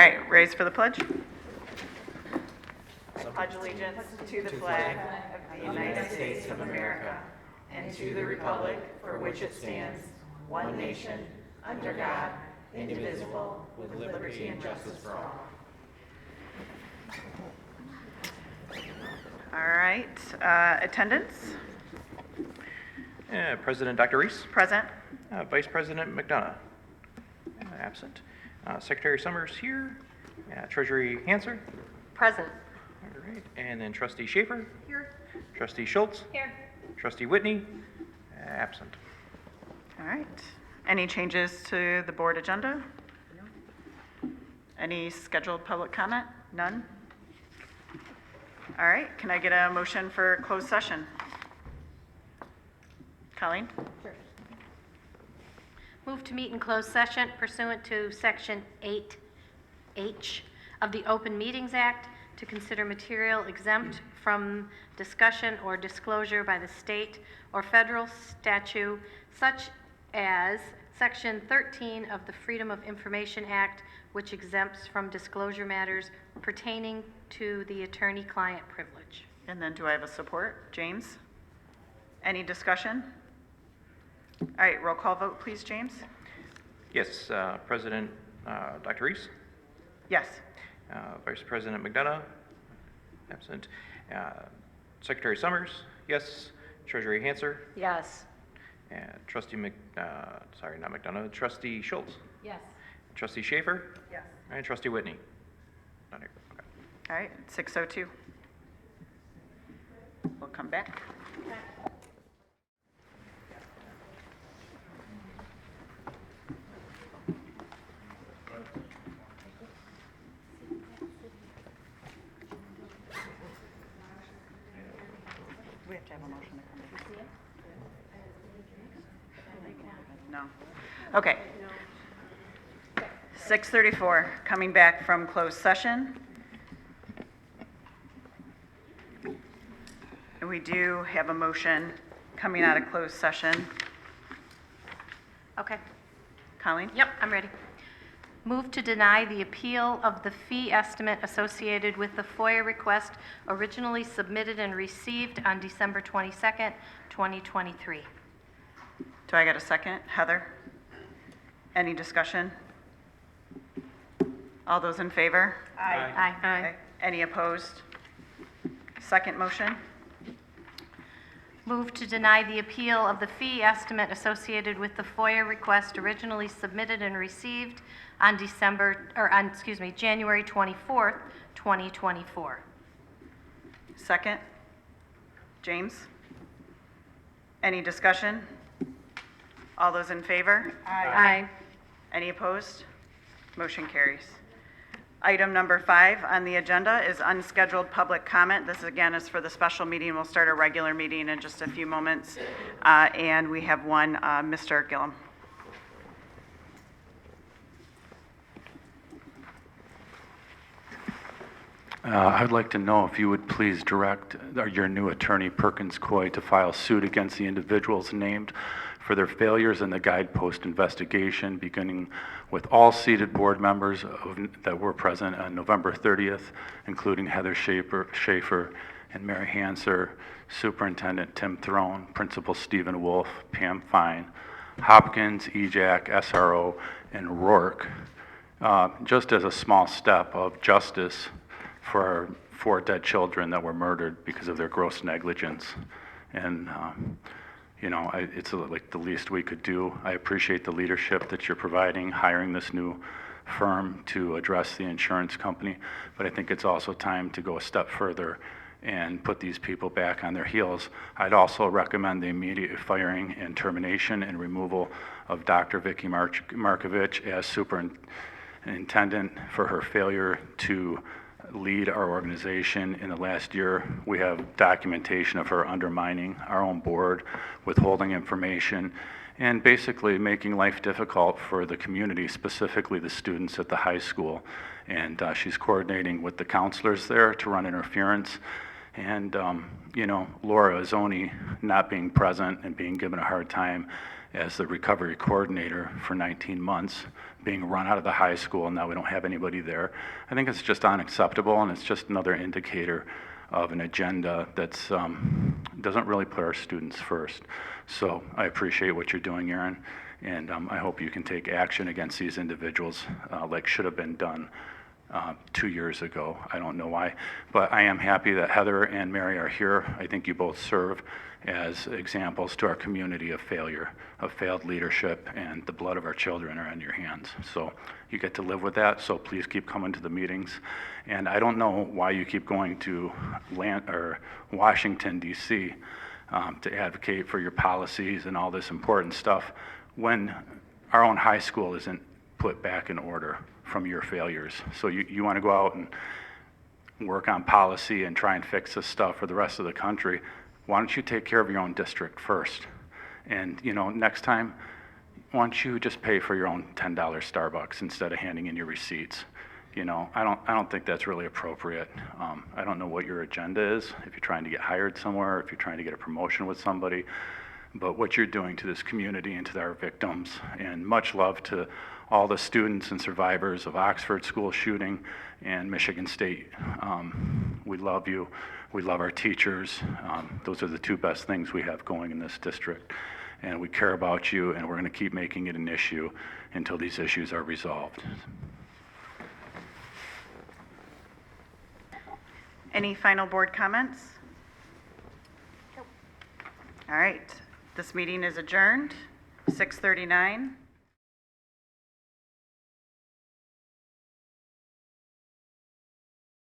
right, raise for the pledge. Pledge allegiance to the flag of the United States of America and to the republic for which it stands, one nation, under God, indivisible, with liberty and justice for all. All right, attendance, President Dr. Reese, present. Vice President McDonough, absent. Secretary Summers here, Treasury Hanser, Present. all right, and then Trustee Schaefer, Here. Trustee Schultz, Here. Trustee Whitney, absent. All right, any changes to the board agenda? Any scheduled public comment? None? All right, can I get a motion for closed session? Colleen? Move to meet in closed session pursuant to Section 8H of the Open Meetings Act to consider material exempt from discussion or disclosure by the state or federal statute such as Section 13 of the Freedom of Information Act, which exempts from disclosure matters pertaining to the attorney-client privilege. And then do I have a support? James? Any discussion? All right, roll call vote, please, James? Yes, President Dr. Reese, Yes. Vice President McDonough, absent. Secretary Summers, yes. Treasury Hanser, Yes. Trustee not McDonough, Trustee Schultz, Yes. Trustee Schaefer, Yes. and Trustee Whitney. Not here. Okay. All right, 6:02. We'll come back. We have to have a motion to come back. No. Okay. 6:34, coming back from closed session. And we do have a motion coming out of closed session. Okay. Colleen? Yep, I'm ready. Move to deny the appeal of the fee estimate associated with the FOIA request originally submitted and received on December 22nd, 2023. Do I get a second? Heather? Any discussion? All those in favor? Aye. Okay. Any opposed? Second motion? Move to deny the appeal of the fee estimate associated with the FOIA request originally submitted and received on January 24th, 2024. Second? James? Any discussion? All those in favor? Aye. Any opposed? Motion carries. Item number 5 on the agenda is unscheduled public comment. This again is for the special meeting. We'll start a regular meeting in just a few moments. And we have one, Mr. Gillum. I'd like to know if you would please direct your new attorney, Perkins Coy, to file suit against the individuals named for their failures in the guidepost investigation, beginning with all seated board members that were present on November 30th, including Heather Schaefer and Mary Hanser, Superintendent Tim Throne, Principal Stephen Wolf, Pam Fine, Hopkins, EJAC, SRO, and Rourke, just as a small step of justice for our 4 dead children that were murdered because of their gross negligence. And it's like the least we could do. I appreciate the leadership that you're providing, hiring this new firm to address the insurance company, but I think it's also time to go a step further and put these people back on their heels. I'd also recommend the immediate firing and termination and removal of Dr. Vicki Markovich as superintendent for her failure to lead our organization in the last year. We have documentation of her undermining our own board, withholding information, and basically making life difficult for the community, specifically the students at the high school. And she's coordinating with the counselors there to run interference. And, Laura Azzoni not being present and being given a hard time as the recovery coordinator for 19 months being run out of the high school, and now we don't have anybody there. I think it's just unacceptable, and it's just another indicator of an agenda that's doesn't really put our students first. So I appreciate what you're doing, Aaron, and I hope you can take action against these individuals like should have been done 2 years ago. I don't know why, but I am happy that Heather and Mary are here. I think you both serve as examples to our community of failure, of failed leadership, and the blood of our children are on your hands. So you get to live with that, so please keep coming to the meetings. And I don't know why you keep going to Washington, D.C. To advocate for your policies and all this important stuff when our own high school isn't put back in order from your failures. So you want to go out and work on policy and try and fix this stuff for the rest of the country. Why don't you take care of your own district first? And, you know, next time, why don't you just pay for your own $10 Starbucks instead of handing in your receipts? You know, I don't think that's really appropriate. I don't know what your agenda is, if you're trying to get hired somewhere, if you're trying to get a promotion with somebody, but what you're doing to this community and to our victims, and much love to all the students and survivors of Oxford school shooting and Michigan State. We love you. We love our teachers. Those are the two best things we have going in this district. And we care about you, and we're going to keep making it an issue until these issues are resolved. Any final board comments? All right, this meeting is adjourned, 6:39.